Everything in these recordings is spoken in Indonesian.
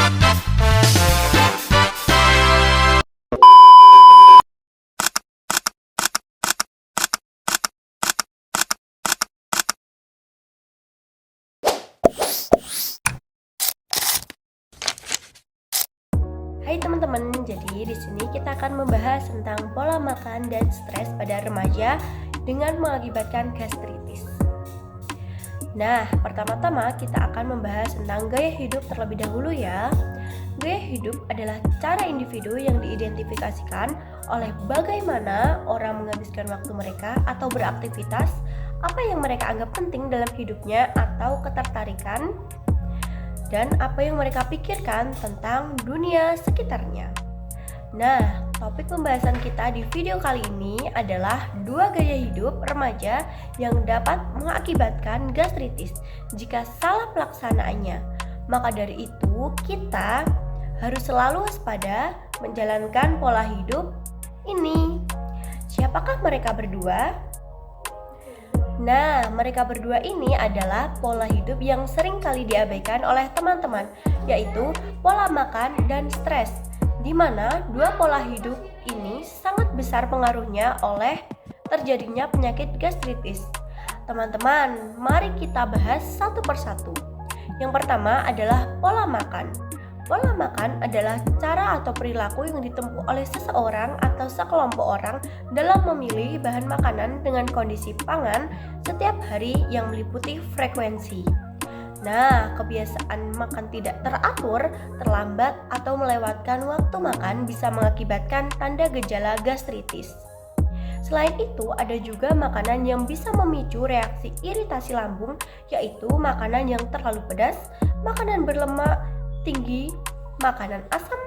Hai teman-teman, jadi di sini kita akan membahas tentang pola makan dan stres pada remaja dengan mengakibatkan gastritis. Nah, pertama-tama kita akan membahas tentang gaya hidup terlebih dahulu ya. Gaya hidup adalah cara individu yang diidentifikasikan oleh bagaimana orang menghabiskan waktu mereka atau beraktivitas, apa yang mereka anggap penting dalam hidupnya atau ketertarikan, dan apa yang mereka pikirkan tentang dunia sekitarnya. Nah, topik pembahasan kita di video kali ini adalah 2 gaya hidup remaja yang dapat mengakibatkan gastritis jika salah pelaksanaannya. Maka dari itu, kita harus selalu waspada menjalankan pola hidup ini. Siapakah mereka berdua? Nah, mereka berdua ini adalah pola hidup yang sering kali diabaikan oleh teman-teman, yaitu pola makan dan stres, di mana 2 pola hidup ini sangat besar pengaruhnya oleh terjadinya penyakit gastritis. Teman-teman, mari kita bahas satu persatu. Yang pertama adalah pola makan. Pola makan adalah cara atau perilaku yang ditempuh oleh seseorang atau sekelompok orang dalam memilih bahan makanan dengan kondisi pangan setiap hari yang meliputi frekuensi. Nah, kebiasaan makan tidak teratur, terlambat, atau melewatkan waktu makan bisa mengakibatkan tanda gejala gastritis. Selain itu, ada juga makanan yang bisa memicu reaksi iritasi lambung, yaitu makanan yang terlalu pedas, makanan berlemak tinggi, makanan asam,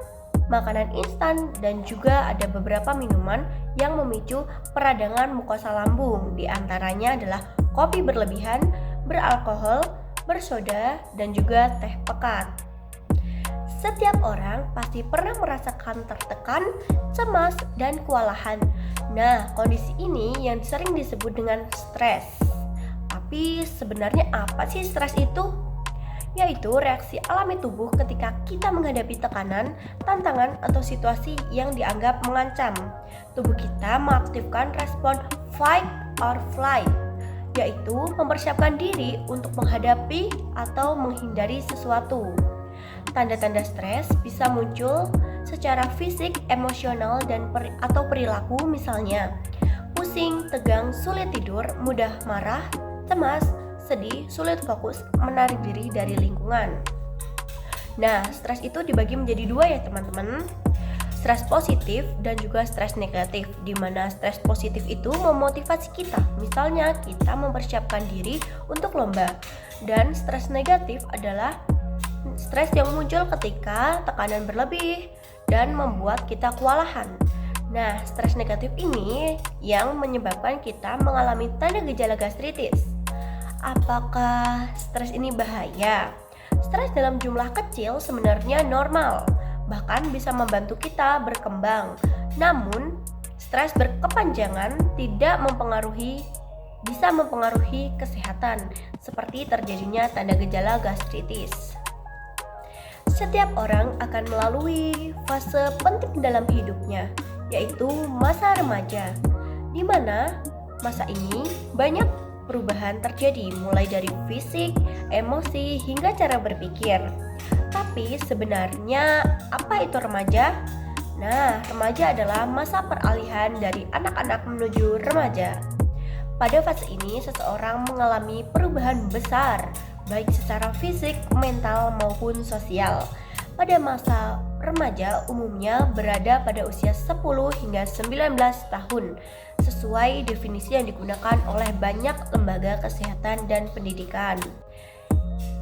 makanan instan, dan juga ada beberapa minuman yang memicu peradangan mukosa lambung. Di antaranya adalah kopi berlebihan, beralkohol, bersoda, dan juga teh pekat. Setiap orang pasti pernah merasakan tertekan, cemas, dan kewalahan. Nah, kondisi ini yang sering disebut dengan stres. Tapi sebenarnya apa sih stres itu? Yaitu reaksi alami tubuh ketika kita menghadapi tekanan, tantangan, atau situasi yang dianggap mengancam. Tubuh kita mengaktifkan respon fight or flight, yaitu mempersiapkan diri untuk menghadapi atau menghindari sesuatu. Tanda-tanda stres bisa muncul secara fisik, emosional, dan atau perilaku, misalnya pusing, tegang, sulit tidur, mudah marah, cemas, sedih, sulit fokus, menarik diri dari lingkungan. Nah, stres itu dibagi menjadi 2 ya teman-teman. Stres positif dan juga stres negatif, di mana stres positif itu memotivasi kita. Misalnya, kita mempersiapkan diri untuk lomba. Dan stres negatif adalah stres yang muncul ketika tekanan berlebih dan membuat kita kewalahan. Nah, stres negatif ini yang menyebabkan kita mengalami tanda gejala gastritis. Apakah stres ini bahaya? Stres dalam jumlah kecil sebenarnya normal, bahkan bisa membantu kita berkembang. Namun, stres berkepanjangan bisa mempengaruhi kesehatan, seperti terjadinya tanda gejala gastritis. Setiap orang akan melalui fase penting dalam hidupnya, yaitu masa remaja, di mana masa ini banyak perubahan terjadi mulai dari fisik, emosi, hingga cara berpikir. Tapi sebenarnya apa itu remaja? Nah, remaja adalah masa peralihan dari anak-anak menuju remaja. Pada fase ini seseorang mengalami perubahan besar, baik secara fisik, mental, maupun sosial. Pada masa remaja umumnya berada pada usia 10 hingga 19 tahun, sesuai definisi yang digunakan oleh banyak lembaga kesehatan dan pendidikan.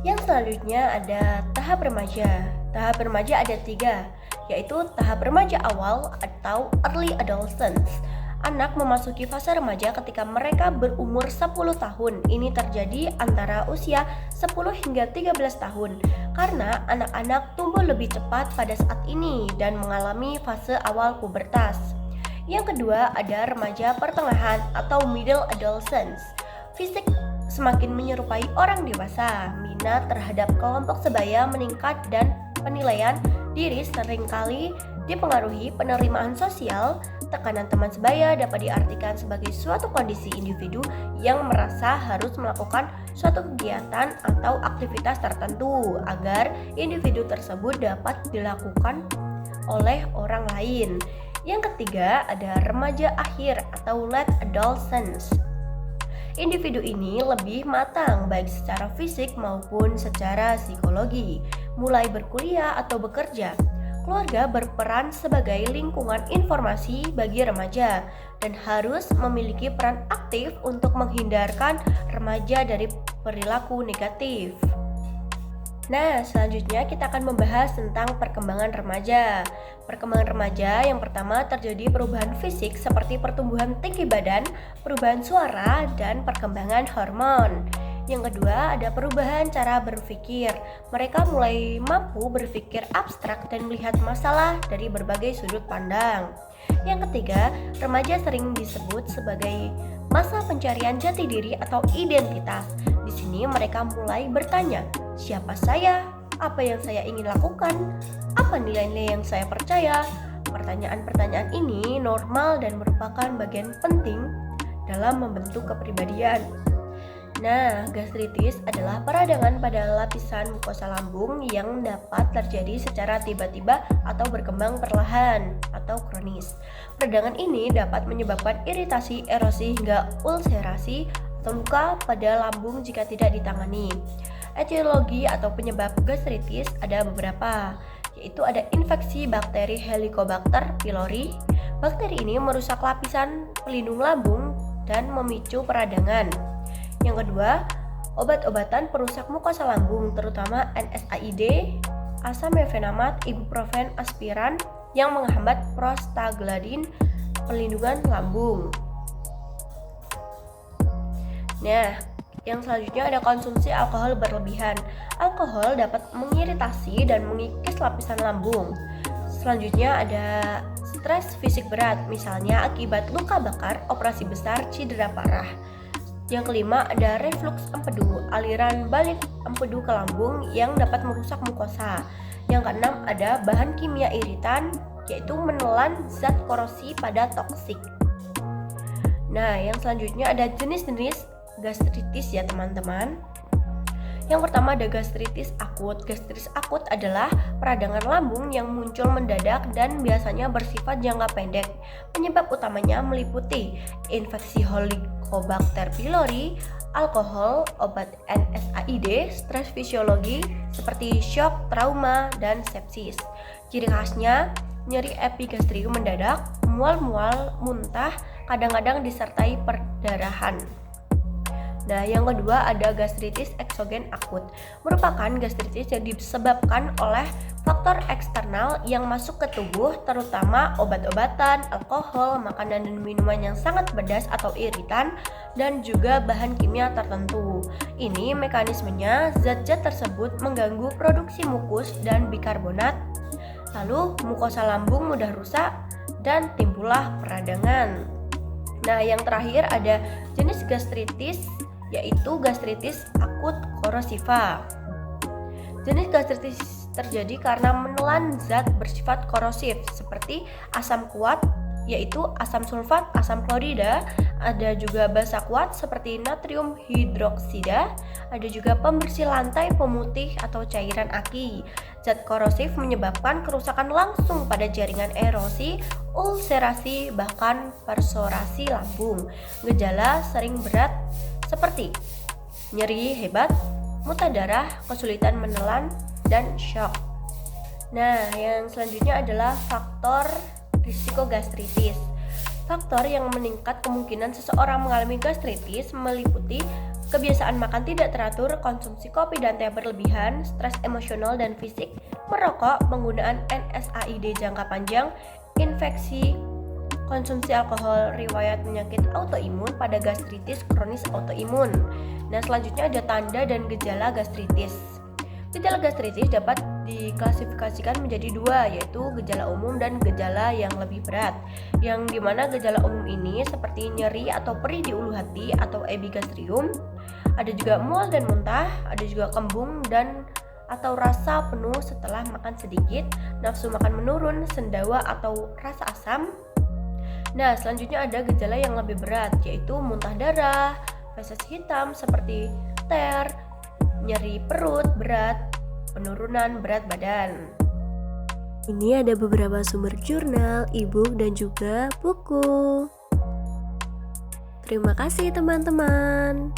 Yang selanjutnya ada tahap remaja. Tahap remaja ada 3, yaitu tahap remaja awal atau early adolescence. Anak memasuki fase remaja ketika mereka berumur 10 tahun. Ini terjadi antara usia 10 hingga 13 tahun karena anak-anak tumbuh lebih cepat pada saat ini dan mengalami fase awal pubertas. Yang kedua ada remaja pertengahan atau middle adolescence. Fisik semakin menyerupai orang dewasa, minat terhadap kelompok sebaya meningkat dan penilaian diri seringkali dipengaruhi penerimaan sosial. Tekanan teman sebaya dapat diartikan sebagai suatu kondisi individu yang merasa harus melakukan suatu kegiatan atau aktivitas tertentu agar individu tersebut dapat dilakukan oleh orang lain. Yang ketiga ada remaja akhir atau late adolescence. Individu ini lebih matang baik secara fisik maupun secara psikologi, mulai berkuliah atau bekerja. Keluarga berperan sebagai lingkungan informasi bagi remaja dan harus memiliki peran aktif untuk menghindarkan remaja dari perilaku negatif. Nah, selanjutnya kita akan membahas tentang perkembangan remaja. Perkembangan remaja yang pertama terjadi perubahan fisik seperti pertumbuhan tinggi badan, perubahan suara, dan perkembangan hormon. Yang kedua ada perubahan cara berpikir. Mereka mulai mampu berpikir abstrak dan melihat masalah dari berbagai sudut pandang. Yang ketiga, remaja sering disebut sebagai masa pencarian jati diri atau identitas. Di sini mereka mulai bertanya, siapa saya? Apa yang saya ingin lakukan? Apa nilai-nilai yang saya percaya? Pertanyaan-pertanyaan ini normal dan merupakan bagian penting dalam membentuk kepribadian. Nah, gastritis adalah peradangan pada lapisan mukosa lambung yang dapat terjadi secara tiba-tiba atau berkembang perlahan atau kronis. Peradangan ini dapat menyebabkan iritasi, erosi, hingga ulserasi atau luka pada lambung jika tidak ditangani. Etiologi atau penyebab gastritis ada beberapa, yaitu ada infeksi bakteri Helicobacter pylori. Bakteri ini merusak lapisan pelindung lambung dan memicu peradangan. Yang kedua, obat-obatan perusak mukosa lambung terutama NSAID, asam mefenamat, ibuprofen, aspiran yang menghambat prostaglandin pelindungan lambung. Nah, yang selanjutnya ada konsumsi alkohol berlebihan. Alkohol dapat mengiritasi dan mengikis lapisan lambung. Selanjutnya ada stres fisik berat, misalnya akibat luka bakar, operasi besar, cedera parah. Yang kelima ada reflux empedu, aliran balik empedu ke lambung yang dapat merusak mukosa. Yang keenam ada bahan kimia iritan, yaitu menelan zat korosi pada toksik. Nah, yang selanjutnya ada jenis-jenis gastritis ya teman-teman. Yang pertama ada gastritis akut. Gastritis akut adalah peradangan lambung yang muncul mendadak dan biasanya bersifat jangka pendek. Penyebab utamanya meliputi infeksi Helicobacter pylori, alkohol, obat NSAID, stres fisiologi seperti shock, trauma, dan sepsis. Ciri khasnya nyeri epigastrium mendadak, mual-mual, muntah, kadang-kadang disertai perdarahan. Nah, yang kedua ada gastritis eksogen akut. Merupakan gastritis yang disebabkan oleh faktor eksternal yang masuk ke tubuh, terutama obat-obatan, alkohol, makanan dan minuman yang sangat pedas atau iritan, dan juga bahan kimia tertentu. Ini mekanismenya, zat-zat tersebut mengganggu produksi mukus dan bikarbonat. Lalu mukosa lambung mudah rusak dan timbullah peradangan. Nah, yang terakhir ada jenis gastritis, yaitu gastritis akut korosiva. Jenis gastritis terjadi karena menelan zat bersifat korosif seperti asam kuat, yaitu asam sulfat, asam klorida, ada juga basa kuat seperti natrium hidroksida, ada juga pembersih lantai, pemutih atau cairan aki. Zat korosif menyebabkan kerusakan langsung pada jaringan erosi, ulserasi, bahkan persorasi lambung. Gejala sering berat seperti nyeri hebat, muntah darah, kesulitan menelan, dan shock. Nah, yang selanjutnya adalah faktor risiko gastritis. Faktor yang meningkat kemungkinan seseorang mengalami gastritis meliputi kebiasaan makan tidak teratur, konsumsi kopi dan teh berlebihan, stres emosional dan fisik, merokok, penggunaan NSAID jangka panjang, infeksi, konsumsi alkohol, riwayat penyakit autoimun pada gastritis kronis autoimun. Nah, selanjutnya ada tanda dan gejala gastritis. Gejala gastritis dapat diklasifikasikan menjadi dua, yaitu gejala umum dan gejala yang lebih berat. Yang dimana gejala umum ini seperti nyeri atau perih di ulu hati atau epigastrium, ada juga mual dan muntah, ada juga kembung dan atau rasa penuh setelah makan sedikit, nafsu makan menurun, sendawa atau rasa asam. Nah, selanjutnya ada gejala yang lebih berat, yaitu muntah darah, feses hitam seperti ter, nyeri perut berat, penurunan berat badan. Ini ada beberapa sumber jurnal, e-book, dan juga buku. Terima kasih teman-teman.